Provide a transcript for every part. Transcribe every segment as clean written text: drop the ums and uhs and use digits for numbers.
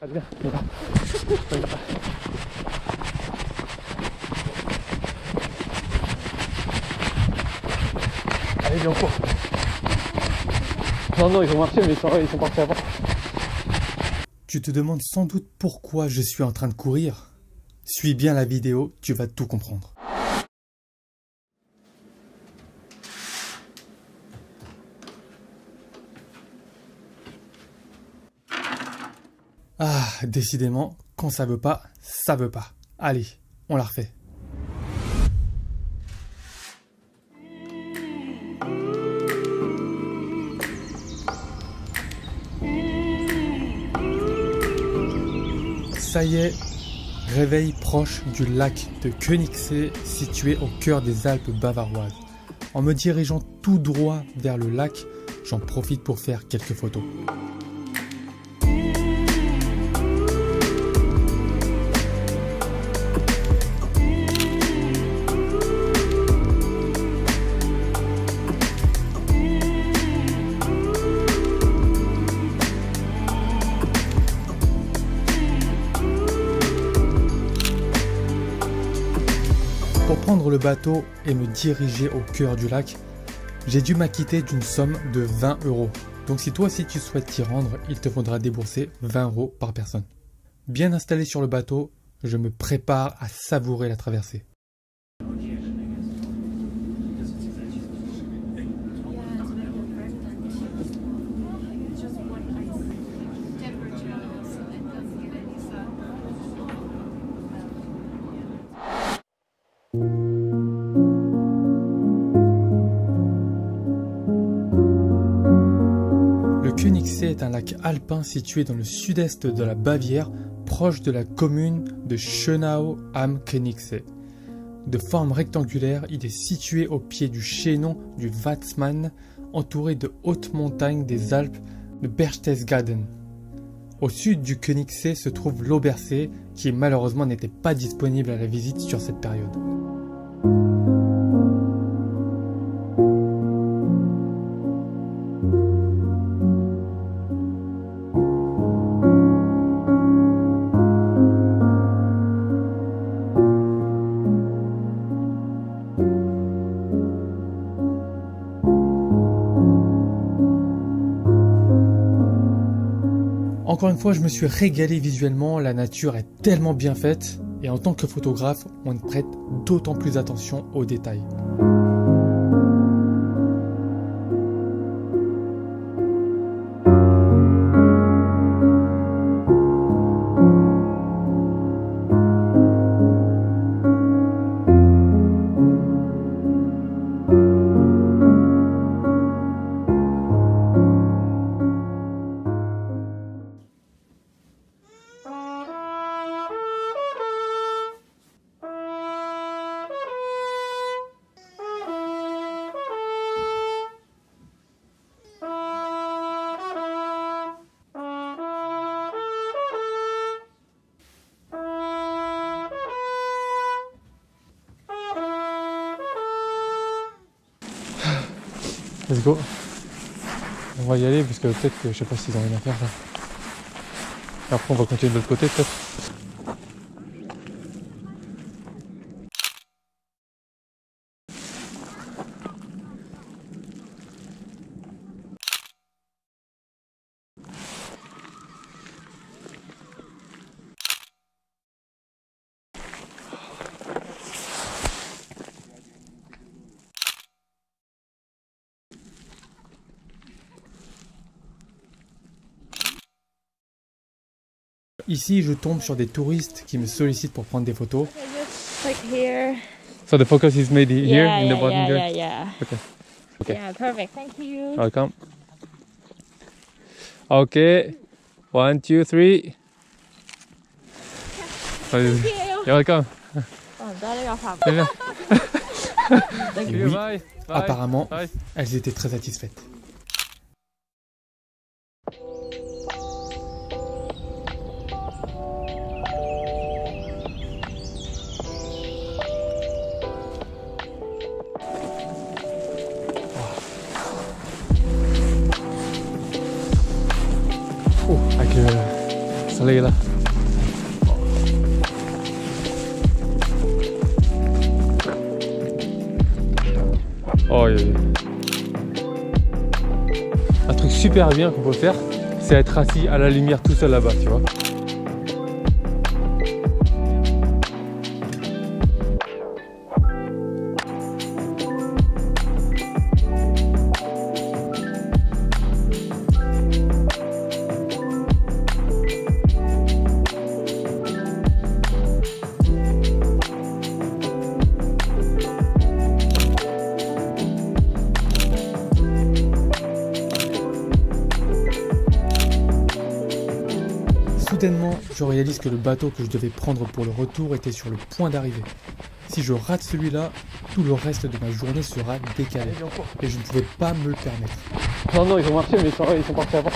Allez, viens, viens là. Viens là. Allez, viens, on court. Non, non, ils ont marché, mais ils sont partis avant. Tu te demandes sans doute pourquoi je suis en train de courir? Suis bien la vidéo, tu vas tout comprendre. Ah, décidément, quand ça veut pas, ça veut pas. Allez, on la refait. Ça y est, réveil proche du lac de Königssee, situé au cœur des Alpes bavaroises. En me dirigeant tout droit vers le lac, j'en profite pour faire quelques photos. Pour prendre le bateau et me diriger au cœur du lac, j'ai dû m'acquitter d'une somme de 20 €. Donc si toi aussi tu souhaites t'y rendre, il te faudra débourser 20 € par personne. Bien installé sur le bateau, je me prépare à savourer la traversée. Le Königssee est un lac alpin situé dans le sud-est de la Bavière, proche de la commune de Schönau am Königssee. De forme rectangulaire, il est situé au pied du chaînon du Watzmann, entouré de hautes montagnes des Alpes de Berchtesgaden. Au sud du Königssee se trouve l'Obersee, qui malheureusement n'était pas disponible à la visite sur cette période. Encore une fois, je me suis régalé visuellement, la nature est tellement bien faite et en tant que photographe, on prête d'autant plus attention aux détails. Let's go. On va y aller parce que peut-être que je sais pas s'ils ont rien à faire là. Et après on va continuer de l'autre côté peut-être. Ici, je tombe sur des touristes qui me sollicitent pour prendre des photos. Like here. So the focus is made here Yeah, in the yeah, bottom yeah, here. yeah, yeah. Okay. Okay. Yeah, perfect. Thank you. Welcome. Okay. 1, 2, 3. Thank you. You're welcome. Oh, that is a Très bien. Et You, oui, bye. Bye. apparemment, Bye. elles étaient très satisfaites. Oh, avec soleil là. Oh, un truc super bien qu'on peut faire, c'est être assis à la lumière tout seul là-bas, tu vois. Soudainement, je réalise que le bateau que je devais prendre pour le retour était sur le point d'arriver. Si je rate celui-là, tout le reste de ma journée sera décalé. Et je ne pouvais pas me le permettre. Non, non, ils ont marché, mais ils sont partis avant.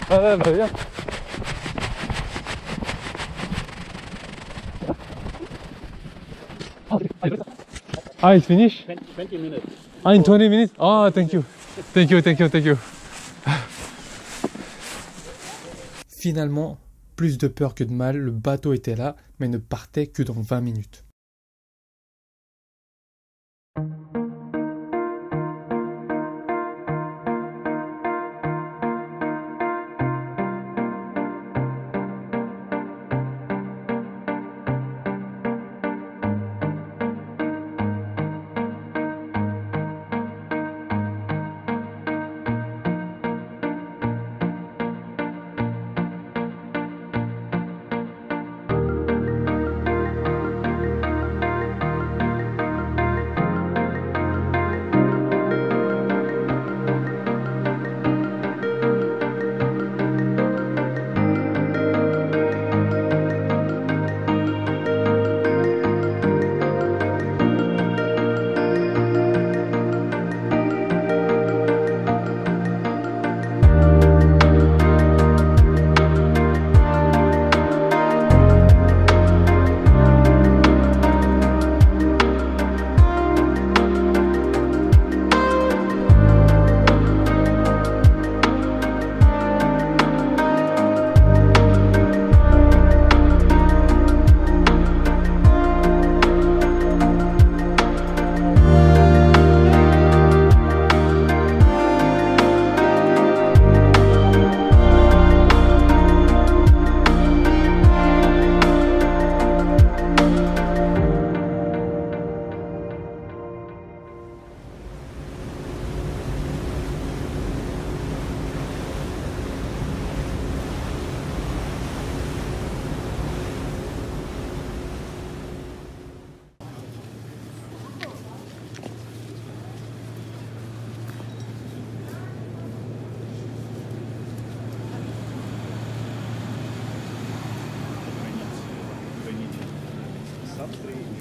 Ah ouais, bah viens. Ah, it's finished? 20 minutes. Ah, in 20 minutes? Oh, thank you. Thank you, thank you, thank you. Finalement, plus de peur que de mal, le bateau était là, mais ne partait que dans 20 minutes.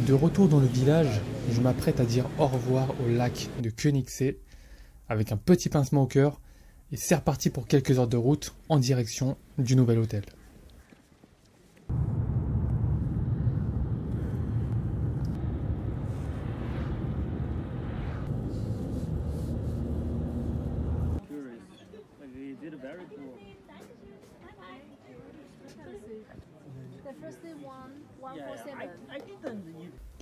De retour dans le village, je m'apprête à dire au revoir au lac de Koenigsee avec un petit pincement au cœur et c'est reparti pour quelques heures de route en direction du nouvel hôtel.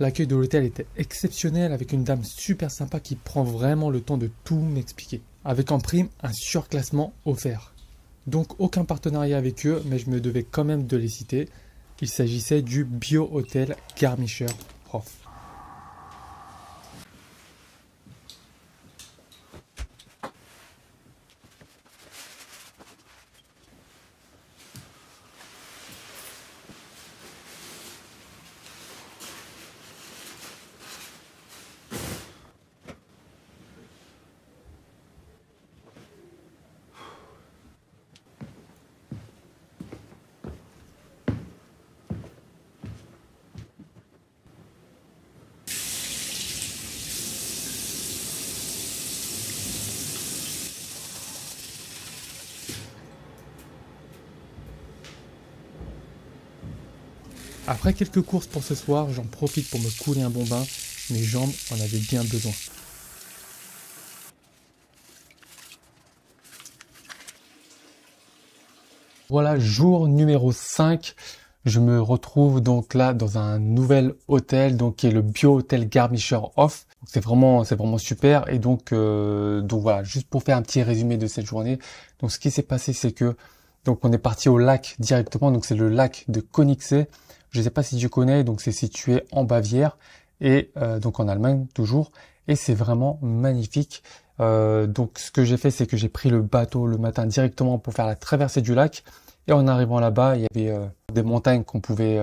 L'accueil de l'hôtel était exceptionnel avec une dame super sympa qui prend vraiment le temps de tout m'expliquer. Avec en prime un surclassement offert. Donc aucun partenariat avec eux, mais je me devais quand même de les citer. Il s'agissait du Bio Hotel Garmischer Hof. Après quelques courses pour ce soir, j'en profite pour me couler un bon bain. Mes jambes en avaient bien besoin. Voilà, jour numéro 5. Je me retrouve donc là dans un nouvel hôtel, donc qui est le Bio Hotel Garmisch Hof. C'est vraiment super. Et donc voilà, juste pour faire un petit résumé de cette journée. Donc ce qui s'est passé, c'est que donc on est parti au lac directement. Donc c'est le lac de Königssee. Je ne sais pas si tu connais. Donc c'est situé en Bavière et donc en Allemagne toujours. Et c'est vraiment magnifique. Donc ce que j'ai fait, c'est que j'ai pris le bateau le matin directement pour faire la traversée du lac. Et en arrivant là-bas, il y avait des montagnes qu'on pouvait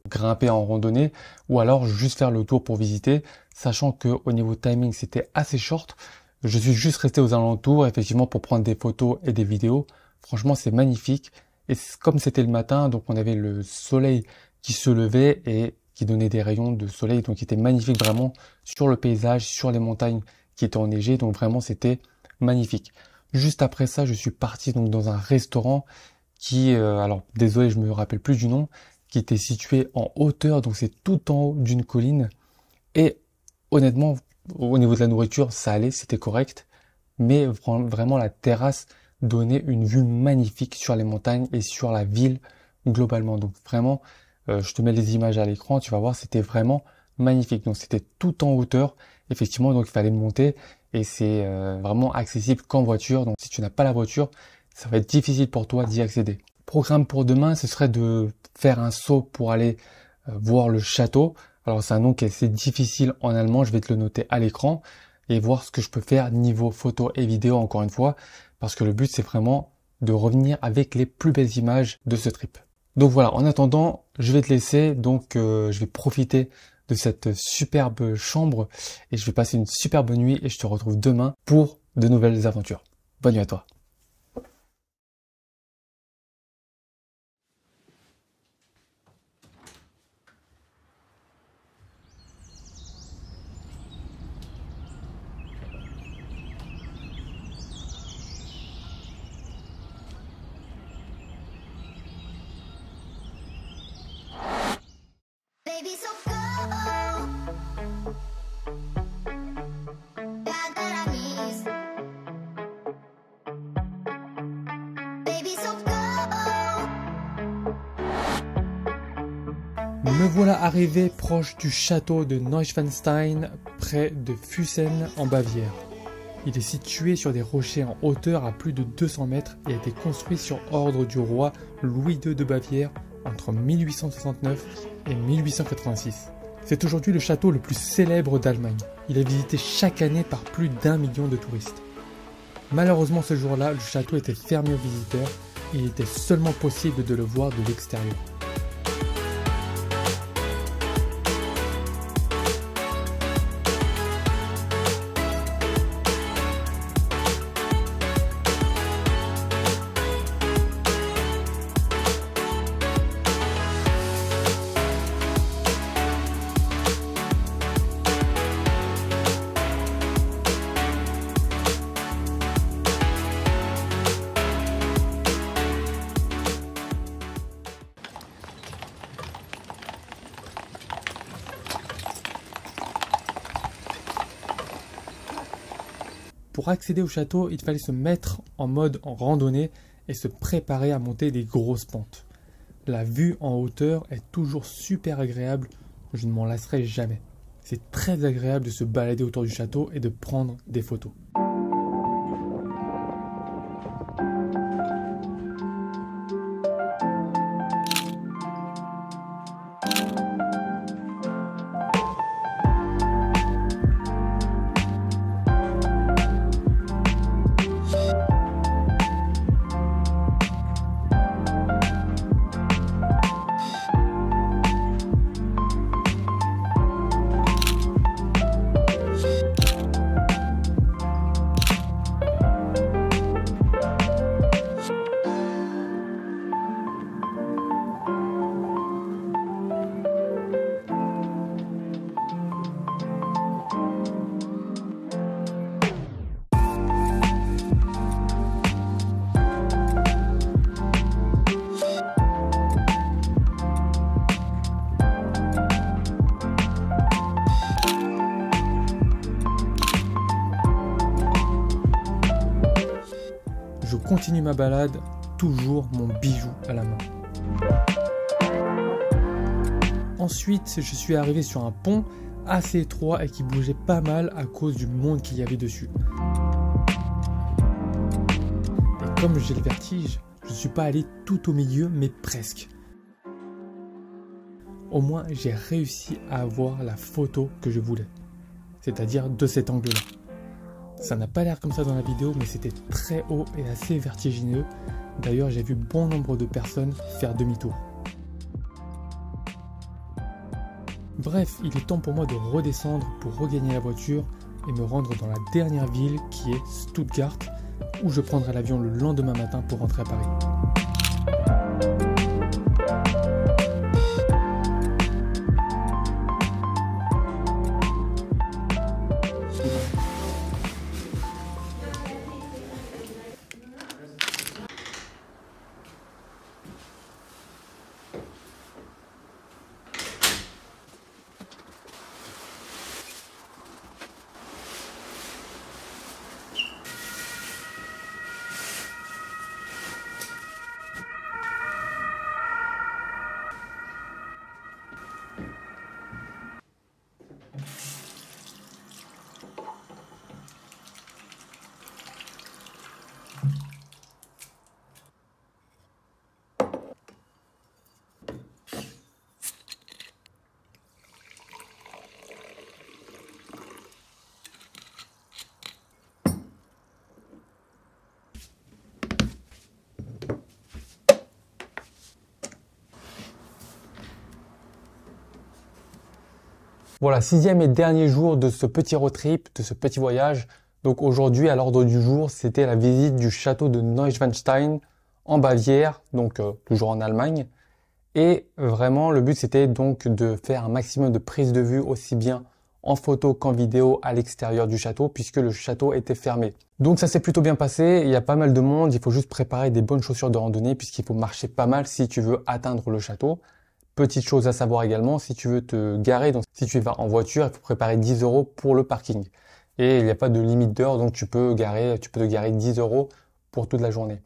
grimper en randonnée ou alors juste faire le tour pour visiter, sachant que au niveau timing, c'était assez short. Je suis juste resté aux alentours, effectivement, pour prendre des photos et des vidéos. Franchement, c'est magnifique. Et comme c'était le matin, donc on avait le soleil qui se levait et qui donnait des rayons de soleil, donc qui était magnifique vraiment sur le paysage, sur les montagnes qui étaient enneigées. Donc vraiment, c'était magnifique. Juste après ça, je suis parti donc dans un restaurant qui, alors désolé, je me rappelle plus du nom, qui était situé en hauteur, donc c'est tout en haut d'une colline. Et honnêtement, au niveau de la nourriture, ça allait, c'était correct, mais vraiment la terrasse donnait une vue magnifique sur les montagnes et sur la ville globalement. Donc vraiment, je te mets les images à l'écran, tu vas voir, c'était vraiment magnifique. Donc c'était tout en hauteur, effectivement, donc il fallait monter et c'est vraiment accessible qu'en voiture. Donc si tu n'as pas la voiture, ça va être difficile pour toi d'y accéder. Programme pour demain, ce serait de faire un saut pour aller voir le château. Alors c'est un nom qui est assez difficile en allemand, je vais te le noter à l'écran et voir ce que je peux faire niveau photo et vidéo encore une fois, parce que le but c'est vraiment de revenir avec les plus belles images de ce trip. Donc voilà, en attendant, je vais te laisser, donc je vais profiter de cette superbe chambre et je vais passer une superbe nuit et je te retrouve demain pour de nouvelles aventures. Bonne nuit à toi. Baby, so go. Baby, so go. Me voilà arrivé proche du château de Neuschwanstein, près de Füssen en Bavière. Il est situé sur des rochers en hauteur à plus de 200 mètres et a été construit sur ordre du roi Louis II de Bavière entre 1869 et 1886. C'est aujourd'hui le château le plus célèbre d'Allemagne. Il est visité chaque année par plus d'1 million de touristes. Malheureusement ce jour-là, le château était fermé aux visiteurs et il était seulement possible de le voir de l'extérieur. Pour accéder au château, il fallait se mettre en mode en randonnée et se préparer à monter des grosses pentes. La vue en hauteur est toujours super agréable, je ne m'en lasserai jamais. C'est très agréable de se balader autour du château et de prendre des photos. Je continue ma balade toujours mon bijou à la main. Ensuite, je suis arrivé sur un pont assez étroit et qui bougeait pas mal à cause du monde qu'il y avait dessus. Et comme j'ai le vertige, je ne suis pas allé tout au milieu, mais presque. Au moins, j'ai réussi à avoir la photo que je voulais, c'est-à-dire de cet angle-là. Ça n'a pas l'air comme ça dans la vidéo, mais c'était très haut et assez vertigineux. D'ailleurs, j'ai vu bon nombre de personnes faire demi-tour. Bref, il est temps pour moi de redescendre pour regagner la voiture et me rendre dans la dernière ville qui est Stuttgart, où je prendrai l'avion le lendemain matin pour rentrer à Paris. Voilà, 6e et dernier jour de ce petit road trip, de ce petit voyage. Donc aujourd'hui, à l'ordre du jour, c'était la visite du château de Neuschwanstein en Bavière, donc toujours en Allemagne. Et vraiment, le but c'était donc de faire un maximum de prises de vue aussi bien en photo qu'en vidéo à l'extérieur du château puisque le château était fermé. Donc ça s'est plutôt bien passé, il y a pas mal de monde, il faut juste préparer des bonnes chaussures de randonnée puisqu'il faut marcher pas mal si tu veux atteindre le château. Petite chose à savoir également, si tu veux te garer, donc si tu vas en voiture, il faut préparer 10 € pour le parking. Et il n'y a pas de limite d'heure, donc tu peux te garer 10 € pour toute la journée.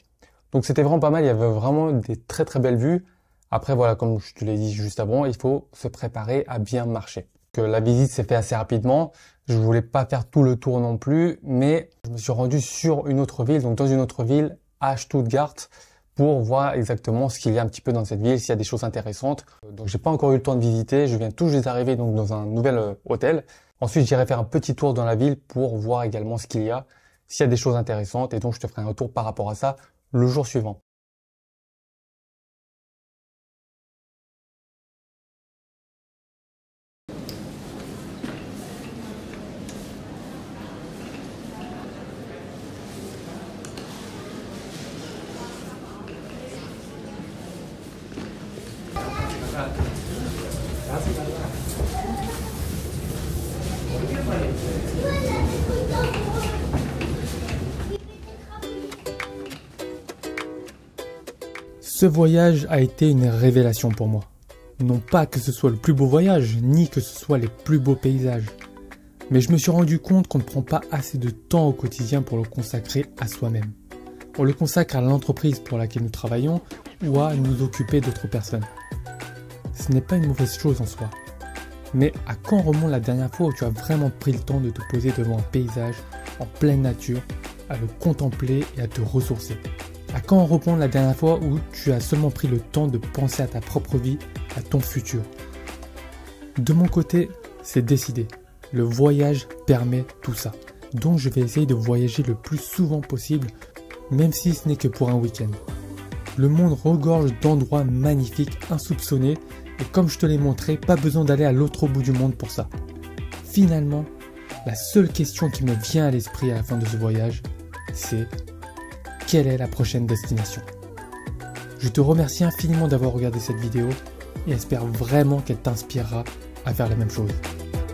Donc c'était vraiment pas mal, il y avait vraiment des très très belles vues. Après voilà, comme je te l'ai dit juste avant, il faut se préparer à bien marcher. Donc, la visite s'est faite assez rapidement, je voulais pas faire tout le tour non plus, mais je me suis rendu sur une autre ville, donc dans une autre ville, à Stuttgart, pour voir exactement ce qu'il y a un petit peu dans cette ville, s'il y a des choses intéressantes. Donc j'ai pas encore eu le temps de visiter, je viens tout juste d'arriver donc dans un nouvel hôtel. Ensuite j'irai faire un petit tour dans la ville pour voir également ce qu'il y a, s'il y a des choses intéressantes et donc je te ferai un retour par rapport à ça le jour suivant. Ce voyage a été une révélation pour moi. Non pas que ce soit le plus beau voyage, ni que ce soit les plus beaux paysages. Mais je me suis rendu compte qu'on ne prend pas assez de temps au quotidien pour le consacrer à soi-même. On le consacre à l'entreprise pour laquelle nous travaillons ou à nous occuper d'autres personnes. Ce n'est pas une mauvaise chose en soi. Mais à quand remonte la dernière fois où tu as vraiment pris le temps de te poser devant un paysage en pleine nature, à le contempler et à te ressourcer? À quand remonte la dernière fois où tu as seulement pris le temps de penser à ta propre vie, à ton futur? De mon côté, c'est décidé. Le voyage permet tout ça. Donc je vais essayer de voyager le plus souvent possible, même si ce n'est que pour un week-end. Le monde regorge d'endroits magnifiques, insoupçonnés, et comme je te l'ai montré, pas besoin d'aller à l'autre bout du monde pour ça. Finalement, la seule question qui me vient à l'esprit à la fin de ce voyage, c'est: quelle est la prochaine destination? Je te remercie infiniment d'avoir regardé cette vidéo et espère vraiment qu'elle t'inspirera à faire la même chose.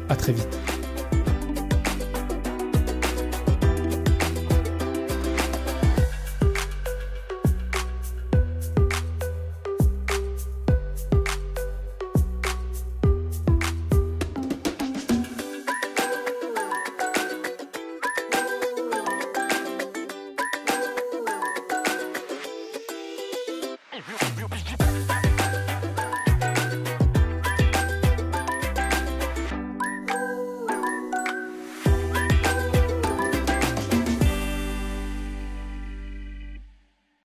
À très vite. go.